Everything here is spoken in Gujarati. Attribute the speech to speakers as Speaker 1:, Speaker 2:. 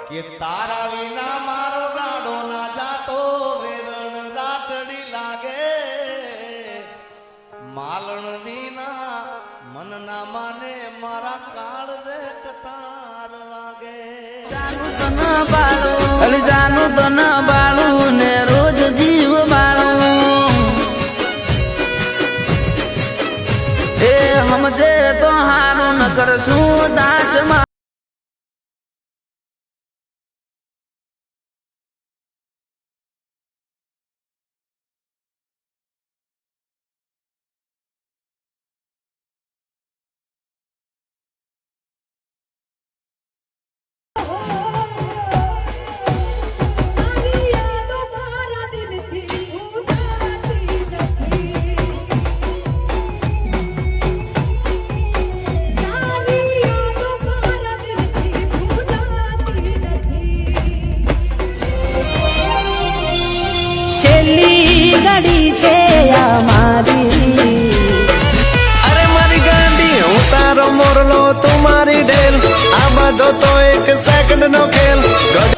Speaker 1: કે તારા વિના મારો રાડો ના જાતો વેરણ રાતડી લાગે માલણ વિના મન ના માને મારા કાળજે કટાર વાગે
Speaker 2: જાનું તન બાળું ને રોજ જીવ બાળું એ સમજે તો હારું ન કરશું દાસમાં
Speaker 3: ગાડી છે અમારી
Speaker 4: અરે મારી ગાડી હું તારો મોરલો તું મારી ડેલ આ બધો તો એક સેકન્ડ નો ખેલ